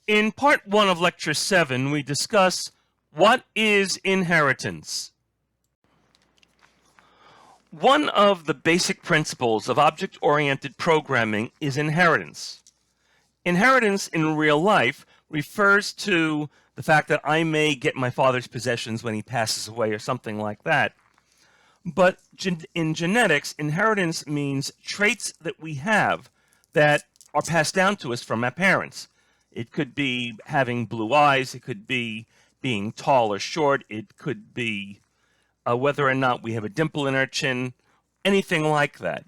In part 1 of lecture 7, we discuss what is inheritance. One of the basic principles of object-oriented programming is inheritance. Inheritance in real life refers to the fact that I may get my father's possessions when he passes away or something like that. But in genetics, inheritance means traits that we have that are passed down to us from our parents. It could be having blue eyes, it could be being tall or short, it could be whether or not we have a dimple in our chin, anything like that.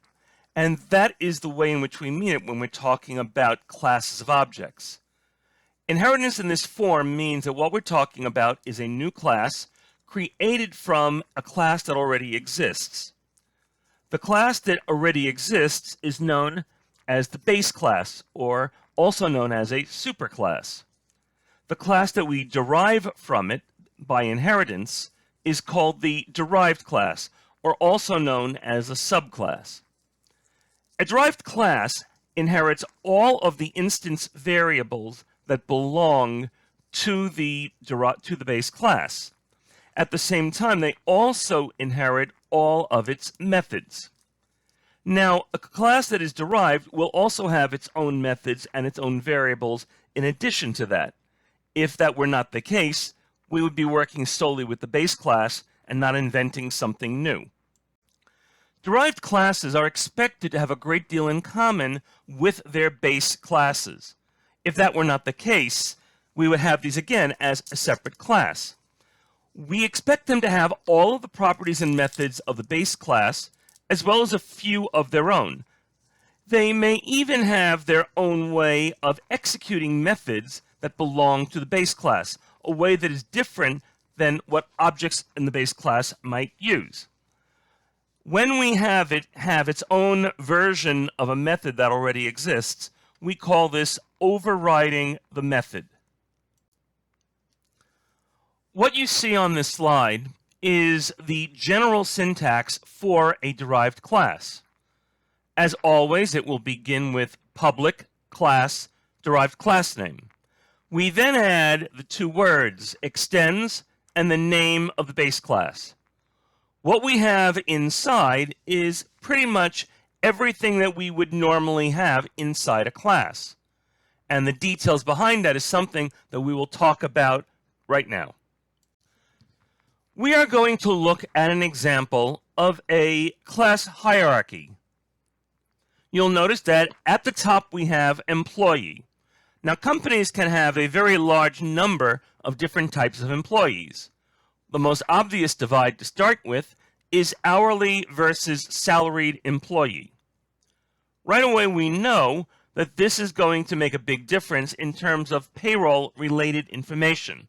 And that is the way in which we mean it when we're talking about classes of objects. Inheritance in this form means that what we're talking about is a new class created from a class that already exists. The class that already exists is known as the base class, or also known as a superclass. The class that we derive from it by inheritance is called the derived class, or also known as a subclass. A derived class inherits all of the instance variables that belong to the base class. At the same time, they also inherit all of its methods. Now, a class that is derived will also have its own methods and its own variables in addition to that. If that were not the case, we would be working solely with the base class and not inventing something new. Derived classes are expected to have a great deal in common with their base classes. If that were not the case, we would have these again as a separate class. We expect them to have all of the properties and methods of the base class, as well as a few of their own. They may even have their own way of executing methods that belong to the base class, a way that is different than what objects in the base class might use. When we have it have its own version of a method that already exists, we call this overriding the method. What you see on this slide is the general syntax for a derived class. As always, it will begin with public class derived class name. We then add the two words extends and the name of the base class. What we have inside is pretty much everything that we would normally have inside a class. And the details behind that is something that we will talk about right now. We are going to look at an example of a class hierarchy. You'll notice that at the top we have employee. Now, companies can have a very large number of different types of employees. The most obvious divide to start with is hourly versus salaried employee. Right away, we know that this is going to make a big difference in terms of payroll-related information.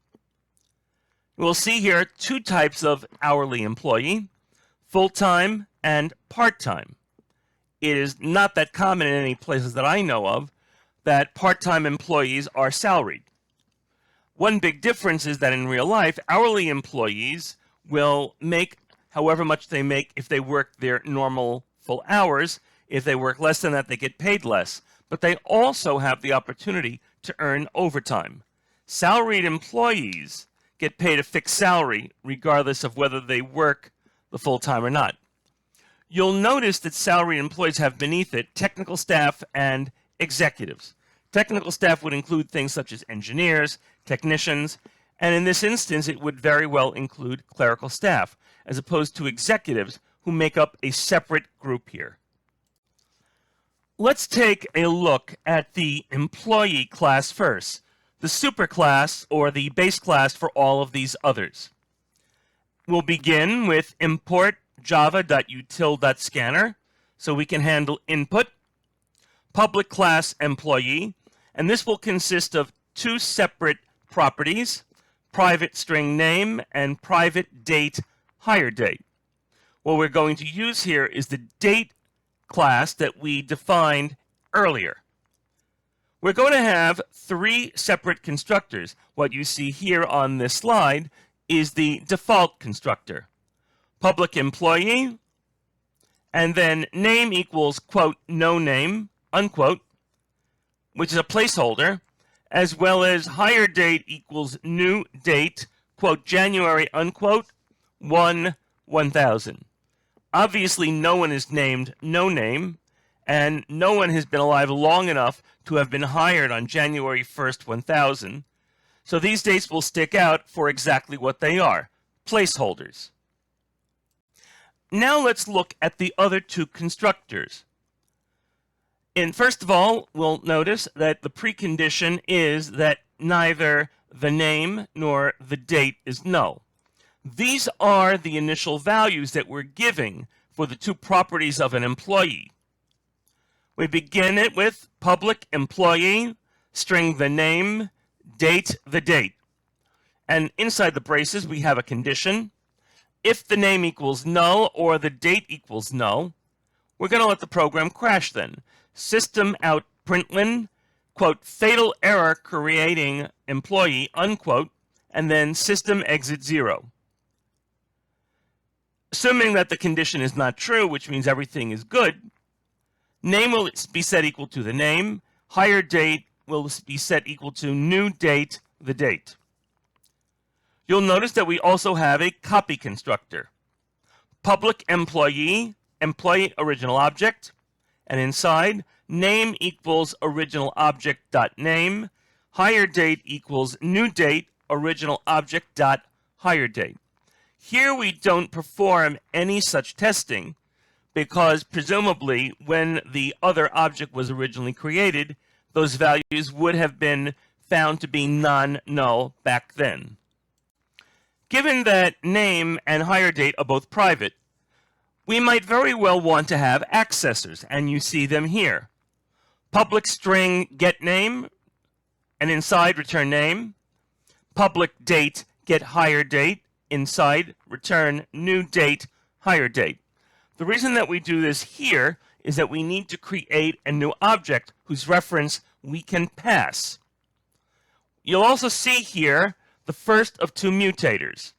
We'll see here two types of hourly employee, full-time and part-time. It is not that common in any places that I know of that part-time employees are salaried. One big difference is that in real life, hourly employees will make however much they make if they work their normal full hours. If they work less than that, they get paid less. But they also have the opportunity to earn overtime. Salaried employees get paid a fixed salary regardless of whether they work the full time or not. You'll notice that salaried employees have beneath it technical staff and executives. Technical staff would include things such as engineers, technicians, and in this instance it would very well include clerical staff, as opposed to executives who make up a separate group here. Let's take a look at the employee class first, the superclass or the base class for all of these others. We'll begin with import java.util.scanner so we can handle input, public class employee, and this will consist of two separate properties, private string name and private date hire date. What we're going to use here is the date class that we defined earlier. We're going to have three separate constructors. What you see here on this slide is the default constructor. Public employee, and then name equals, quote, no name, unquote, which is a placeholder, as well as hire date equals new date, quote, January, unquote, 1000. Obviously, no one is named no name, and no one has been alive long enough to have been hired on January 1st, 1000. So these dates will stick out for exactly what they are, placeholders. Now let's look at the other two constructors. And first of all, we'll notice that the precondition is that neither the name nor the date is null. These are the initial values that we're giving for the two properties of an employee. We begin it with public employee, string the name, date the date. And inside the braces, we have a condition. If the name equals null or the date equals null, we're going to let the program crash then. System out println, quote, fatal error creating employee, unquote, and then system exit 0. Assuming that the condition is not true, which means everything is good, name will be set equal to the name, hire date will be set equal to new date, the date. You'll notice that we also have a copy constructor. Public employee, employee original object, and inside, name equals original object dot name, hire date equals new date, original object dot hire date. Here we don't perform any such testing because presumably when the other object was originally created, those values would have been found to be non-null back then. Given that name and hire date are both private, we might very well want to have accessors, and you see them here. Public string get name, and inside return name. Public date get hire date, inside return new date, hire date. The reason that we do this here is that we need to create a new object whose reference we can pass. You'll also see here the first of two mutators.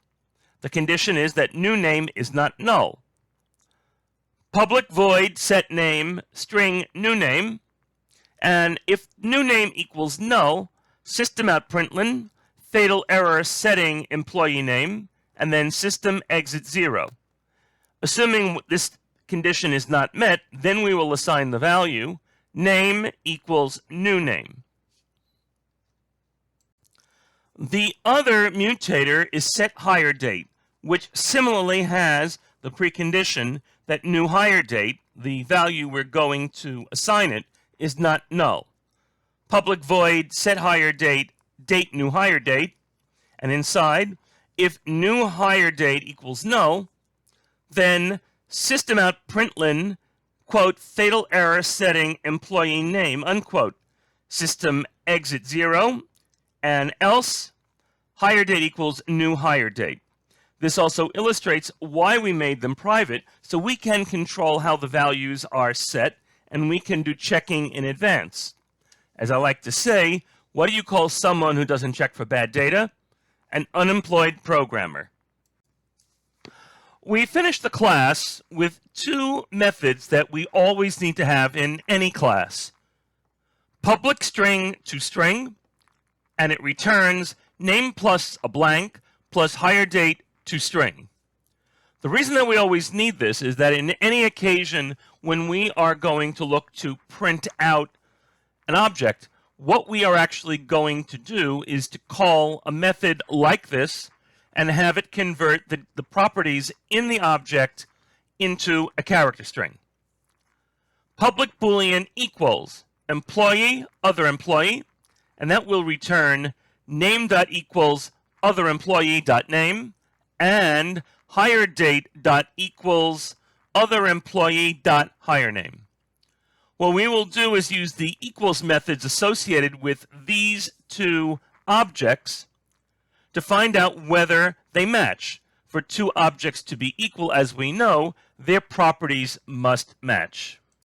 The condition is that new name is not null. Public void set name string new name, and if new name equals null, system out println, fatal error setting employee name, and then system exit 0. Assuming this condition is not met, then we will assign the value name equals new name. The other mutator is set hire date, which similarly has the precondition that new hire date, the value we're going to assign it, is not null. Public void set hire date, date new hire date, and inside, if new hire date equals null, then system out println, quote, fatal error setting employee name, unquote, system exit 0, and else hire date equals new hire date. This also illustrates why we made them private, so we can control how the values are set, and we can do checking in advance. As I like to say, what do you call someone who doesn't check for bad data? An unemployed programmer. We finished the class with two methods that we always need to have in any class. Public string to string, and it returns name plus a blank plus hire date to string. The reason that we always need this is that in any occasion when we are going to look to print out an object, what we are actually going to do is to call a method like this and have it convert the properties in the object into a character string. Public Boolean equals employee, other employee, and that will return name.equals other employee.name and hire date.equals other employee.hirename. What we will do is use the equals methods associated with these two objects to find out whether they match. For two objects to be equal, as we know, their properties must match.